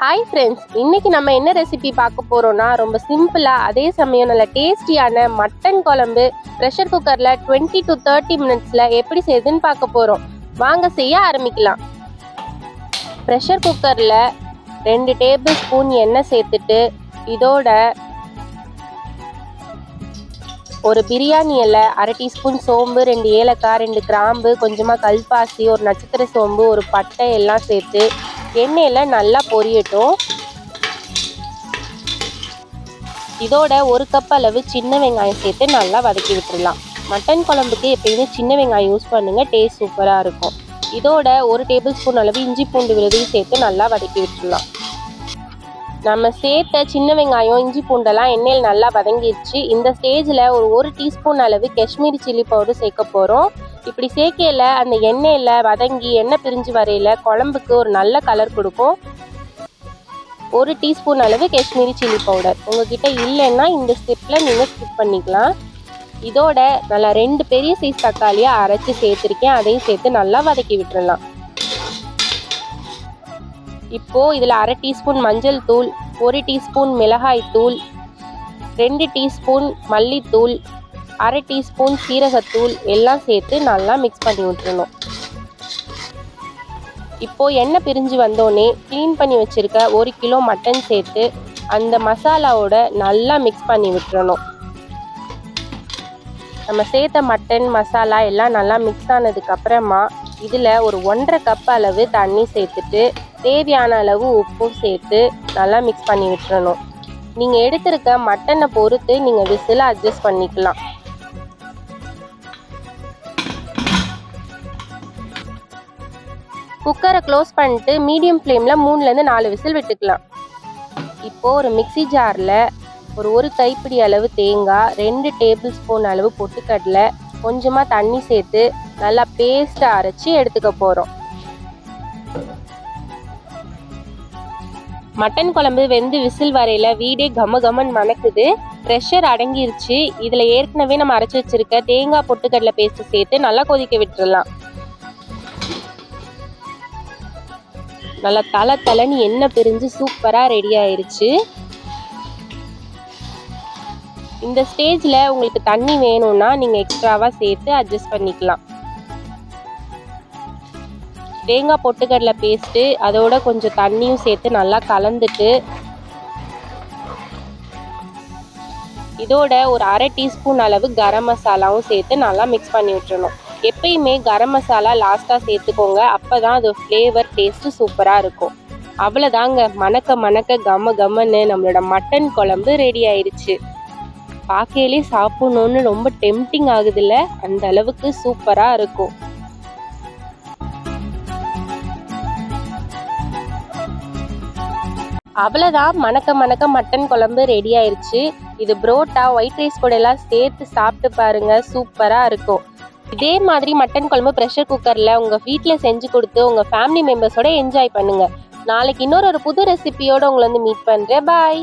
Hi friends, இன்னைக்கு நம்ம என்ன ரெசிபி பார்க்க போறோம்னா ரொம்ப சிம்பிளா அதே சமயம் நல்ல டேஸ்டியான மட்டன் குழம்பு ப்ரெஷர் குக்கர்ல 20 to 30 மினிட்ஸ்ல எப்படி செய்யுதுன்னு பார்க்க போறோம். வாங்க செய்ய ஆரம்பிக்கலாம். ப்ரெஷர் குக்கர்ல 2 டேபிள் ஸ்பூன் எண்ணெய் சேர்த்துட்டு இதோட ஒரு பிரியாணி இலை, 1/2 டீஸ்பூன் சோம்பு, 2 ஏலக்காய், 2 கிராம்பு, கொஞ்சமாக கல்பாசி, ஒரு நட்சத்திர சோம்பு, ஒரு பட்டை எல்லாம் சேர்த்து எண்ணெயில் நல்லா பொரியட்டும். இதோட 1 கப் அளவு சின்ன வெங்காயம் சேர்த்து நல்லா வதக்கி விட்டுடலாம். மட்டன் குழம்புக்கு எப்பயுமே சின்ன வெங்காயம் யூஸ் பண்ணுங்க, டேஸ்ட் சூப்பராக இருக்கும். இதோட 1 டேபிள் ஸ்பூன் அளவு இஞ்சி பூண்டு விழுதையும் சேர்த்து நல்லா வதக்கி விட்டுடலாம். நம்ம சேர்த்த சின்ன வெங்காயம் இஞ்சி பூண்டெல்லாம் எண்ணெயில் நல்லா வதங்கிடுச்சு. இந்த ஸ்டேஜில் ஒரு 1 டீஸ்பூன் அளவு காஷ்மீரி சில்லி பவுடர் சேர்க்க போகிறோம். இப்படி சேர்க்கையில் அந்த எண்ணெயில் வதங்கி எண்ணெய் பிரிஞ்சு வரையில் குழம்புக்கு ஒரு நல்ல கலர் கொடுக்கும். 1 டீஸ்பூன் அளவு காஷ்மீரி சில்லி பவுடர் உங்ககிட்ட இல்லைன்னா இந்த ஸ்டெப்பில் நீங்கள் ஸ்கிப் பண்ணிக்கலாம். இதோட நல்லா 2 பெரிய சைஸ் தக்காளியை அரைச்சி சேர்த்துருக்கேன், அதையும் சேர்த்து நல்லா வதக்கி விட்டுடலாம். இப்போது இதில் 1/2 டீஸ்பூன் மஞ்சள் தூள், 1 டீஸ்பூன் மிளகாய் தூள், 2 டீஸ்பூன் மல்லித்தூள், 1/2 டீஸ்பூன் சீரகத்தூள் எல்லாம் சேர்த்து நல்லா மிக்ஸ் பண்ணி விட்டுறணும். இப்போது எண்ணெய் பிரிஞ்சு வந்தோடனே க்ளீன் பண்ணி வச்சுருக்க 1 கிலோ மட்டன் சேர்த்து அந்த மசாலாவோட நல்லா மிக்ஸ் பண்ணி விட்டுறணும். நம்ம சேர்த்த மட்டன் மசாலா எல்லாம் நல்லா மிக்ஸ் ஆனதுக்கப்புறமா இதில் ஒரு 1.5 கப் அளவு தண்ணி சேர்த்துட்டு தேவையான அளவு உப்பும் சேர்த்து நல்லா மிக்ஸ் பண்ணி விட்டுறணும். நீங்கள் எடுத்திருக்க மட்டனை பொறுத்து நீங்கள் விசில் அட்ஜஸ்ட் பண்ணிக்கலாம். குக்கரை க்ளோஸ் பண்ணிட்டு மீடியம் ஃப்ளேமில் 3லேருந்து 4 விசில் விட்டுக்கலாம். இப்போது ஒரு மிக்சி ஜாரில் ஒரு கைப்பிடி அளவு தேங்காய், 2 டேபிள் ஸ்பூன் அளவு பொட்டுக்கடலை, கொஞ்சமாக தண்ணி சேர்த்து நல்லா பேஸ்ட்டை அரைச்சி எடுத்துக்க போகிறோம். மட்டன் குழம்பு வெந்து விசில் வரையில் வீடே கமகமன் மணக்குது. ப்ரெஷர் அடங்கிருச்சு. இதில் ஏற்கனவே நம்ம அரைச்சி வச்சிருக்க தேங்காய் பொட்டுக்கடலை பேஸ்ட்டு சேர்த்து நல்லா கொதிக்க விட்டுடலாம். நல்லா தலன்னு எண்ணெய் பிரிஞ்சு சூப்பராக ரெடி ஆயிருச்சு. இந்த ஸ்டேஜில் உங்களுக்கு தண்ணி வேணும்னா நீங்கள் எக்ஸ்ட்ராவாக சேர்த்து அட்ஜஸ்ட் பண்ணிக்கலாம். தேங்காய் பொட்டுக்கடலை பேஸ்ட்டு அதோட கொஞ்சம் தண்ணியும் சேர்த்து நல்லா கலந்துட்டு இதோட ஒரு 1/2 டீஸ்பூன் அளவு கரம் மசாலாவும் சேர்த்து நல்லா மிக்ஸ் பண்ணி விட்டுறணும். எப்பயுமே கரம் மசாலா லாஸ்ட்டாக சேர்த்துக்கோங்க, அப்போ தான் அது ஃப்ளேவர் டேஸ்ட்டு சூப்பராக இருக்கும். அவ்வளோதாங்க, மணக்க கம்மன்னு நம்மளோட மட்டன் குழம்பு ரெடி ஆயிடுச்சு. பார்க்கையிலே சாப்பிடணுன்னு ரொம்ப டெம்டிங் ஆகுதுல்ல, அந்த அளவுக்கு சூப்பராக இருக்கும். அவ்வளோதான், மணக்க மட்டன் குழம்பு ரெடி ஆயிடுச்சு. இது புரோட்டா, ஒயிட் ரைஸ் கூட எல்லாம் சேர்த்து சாப்பிட்டு பாருங்க, சூப்பராக இருக்கும். இதே மாதிரி மட்டன் குழம்பு ப்ரெஷர் குக்கரில் உங்கள் வீட்டில் செஞ்சு கொடுத்து உங்கள் ஃபேமிலி மெம்பர்ஸோட என்ஜாய் பண்ணுங்கள். நாளைக்கு இன்னொரு புது ரெசிபியோடு உங்களை மீட் பண்ணுறேன். பாய்.